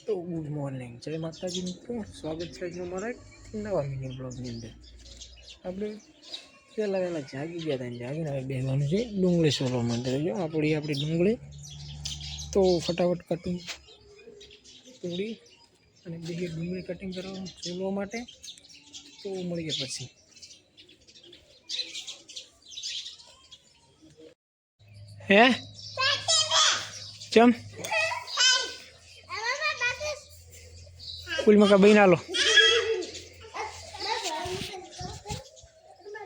તો good morning, જય માતાજી મિત્રો. સ્વાગત છે આજનો મારા એક નવા મિની બ્લોગની અંદર. આપણે વહેલા જાગી ગયા હતા, જાગીને હવે બેસવાનું છે ડુંગળી સોલવા માટે. જો આપણી ડુંગળી તો ફટાફટ કટિંગ તોડી અને બીજી ડુંગળી કટિંગ કરવા સોલવા માટે તો મળીએ પછી. હે ચમ કુલમાં કા બહીના લો.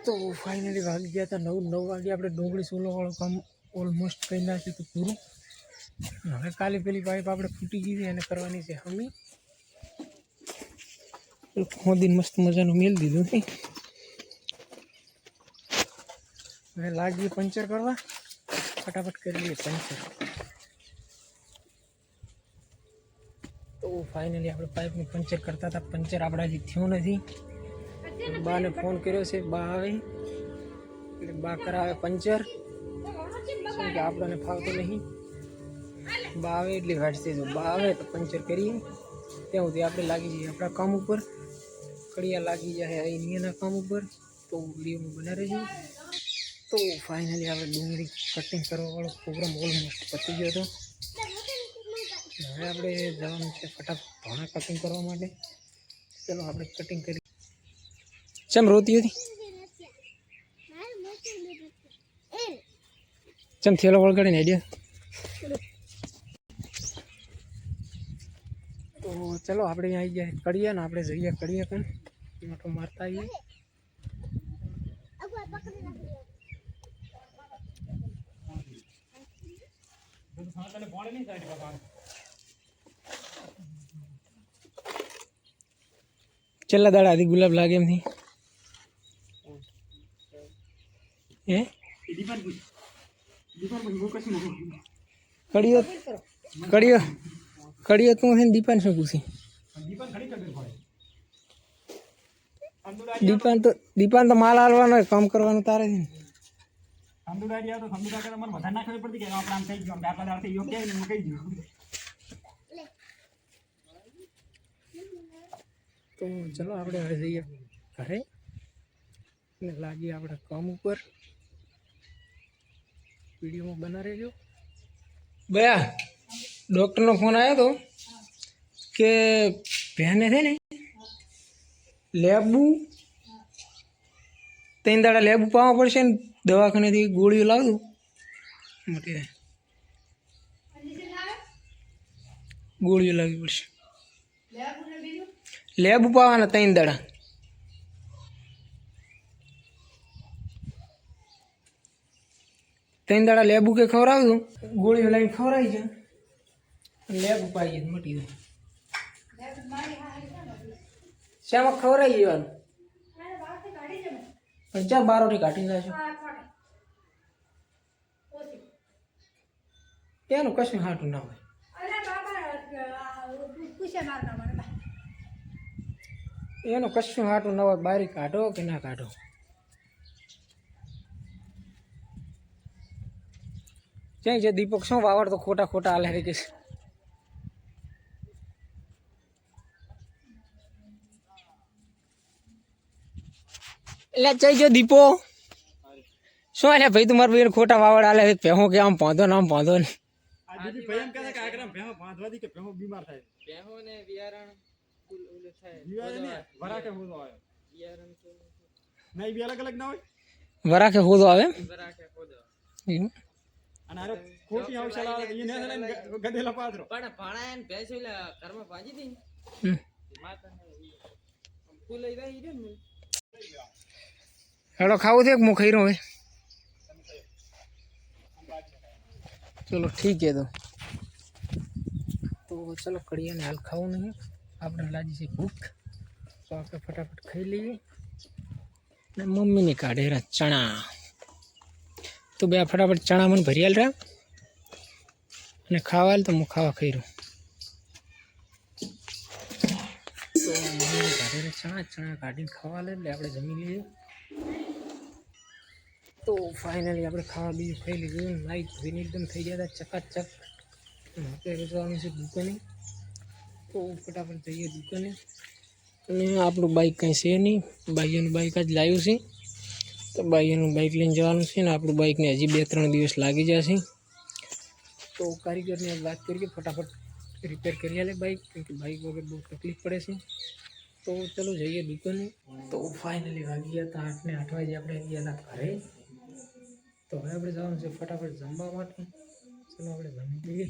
તો ફાઇનલી વાગી ગયા હતા 9 વાગે. આપણે ડુંગળી સોલવાવાળું કામ ઓલમોસ્ટ કરી નાખ્યું હતું પૂરું. હવે કાલે પેલી પાઇપ આપણે ફૂટી ગઈ એને કરવાની છે હમી. ખોદીને મસ્ત મજાનું મેલ દીધું છે. હવે લાગીએ પંચર કરવા, ફટાફટ કરી લઈએ પંચર. તો ફાઇનલી આપણે પાઇપનું પંચર કરતા હતા, પંચર આપણાથી થયું નથી. બાને ફોન કર્યો છે, બા આવે એટલે બા કરાવે પંચર, કે આપણને ફાવતું નહીં. બા આવે એટલે વાંચશે, જો બા આવે તો પંચર કરીએ. ત્યાં સુધી આપણે લાગી જઈએ આપણા કામ ઉપર. કડિયા લાગી જાય અહીંયાના કામ ઉપર. તો વિડીયોમાં બના રહેજો. તો ફાઇનલી આપણે ડુંગળી કટિંગ કરવાવાળો પ્રોગ્રામ ઓલમોસ્ટ પતી ગયો હતો. હવે આપણે જવાનું છે ફટાફટ ભાણા કટિંગ કરવા માટે. ચલો આપણે કટિંગ કરી. ચમ રોતી હતી? ચમ થેલો વળગાડીને આઈડિયા. તો ચલો આપણે અહીંયા આવી ગયા કડિયા ને આપણે જઈએ કડિયા કણ મોટો મારતા આવીએ. છેલ્લા દાડા આધી ગુલાબ લાગે એમ નહીં. હે કડિયો કડિયો કડિયો તું છે ને દીપાન શું પૂછી? દીપાન તો માલ હાલવાનો કામ કરવાનું તારે છે ને. તો ચલો આપણે હવે જઈએ ઘરે અને લાગીએ આપણે કામ ઉપર. વિડીયોમાં બના રહેજો. બયા ડૉક્ટરનો ફોન આવ્યો હતો કે બહેને છે ને લેબુ 3 દાડા લેબુ પાવા પડશે ને દવાખાનેથી ગોળીઓ લાવતું મોટી ગોળીઓ લાવવી પડશે. લેબુ પાવાના 3 દાડા. ત્રણ દાડા લેબુ કે ખવડાવતું ગોળીઓ લાવીને ખવડાવી છે. લેબુ પાઈએ મટી જાય. શામાં ખવડાવી જવાનું પણ ચા બારોથી કાઢી નાખો. એનું કશું હાટું ના હોય. એનું કશું હાટું ના હોય. બારી કાઢો કે ના કાઢો. ક્યાંય છે દીપક શું વાવડ તો ખોટા ખોટા હાલે રે કે છે. એટલે જઈ જો દીપો શું એટલે ભાઈ તમારે ભાઈ ખોટા વાવડ હાલે છે. પહેવો કે આમ પાંધો ને આમ પાંધો ને વરાખે હોદો આવે એમ. અને આરો ખોટી આવશાલા એને ગદેલા પાદરો પણ ભાણા એને ભેંસ એટલે ઘરમાં ભાજી દી માતાને ફૂલ લઈ રહી છે ને. હેડો ખાવું છે કે મુ ખાઈ રહ્યો હવે. ચલો ઠીક है તો ચલો કડિયાને હાલ ખાવું નહીં. આપણે લાગી છે ભૂખ તો આપણે ફટાફટ ખાઈ લઈએ. ને મમ્મીને કાઢેલા ચણા તો બે ફટાફટ ચણા મને ભરી હાલ રહ્યા અને ખાવા તો હું ખાવા ખાઈ રહ્યું. તો મમ્મીને કાઢેલા ચણા કાઢીને ખાવા લે એટલે આપણે જમી લઈએ. તો ફાઇનલી આપણે ખાવા બીજું ખાઈ લીધું. નાઈ ધોઈને એકદમ થઈ ગયા હતા ચકાચક. આપણે જવાનું છે દુકાને. તો ફટાફટ જઈએ દુકાને. અને આપણું બાઇક કંઈ છે નહીં, ભાઈઓનું બાઇક જ લાવ્યું છે. તો ભાઈઓનું બાઇક લઈને જવાનું છે ને આપણું બાઇકને હજી 2-3 દિવસ લાગી જશે. તો કારીગરને વાત કરીએ ફટાફટ રિપેર કરી આલે બાઇક, કેમ કે બાઇક વગર બહુ તકલીફ પડે છે. તો ચલો જઈએ દુકાને. તો ફાઇનલી વાગી ગયા હતા 8 ને 8 વાગે આપણે ગયા હતા ઘરે. તો હવે આપણે જવાનું છે ફટાફટ જમવા માટે. ચલો આપણે જમી લઈએ.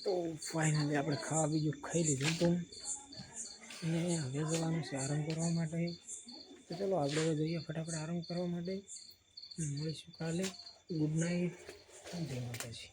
તો ફાઇનલી આપણે ખાવા બીજું ખાઈ લીધું હતું અને હવે જવાનું છે આરામ કરવા માટે. તો ચલો આપણે હવે જઈએ ફટાફટ આરામ કરવા માટે. મળીશું કાલે. Good night. જય માતાજી.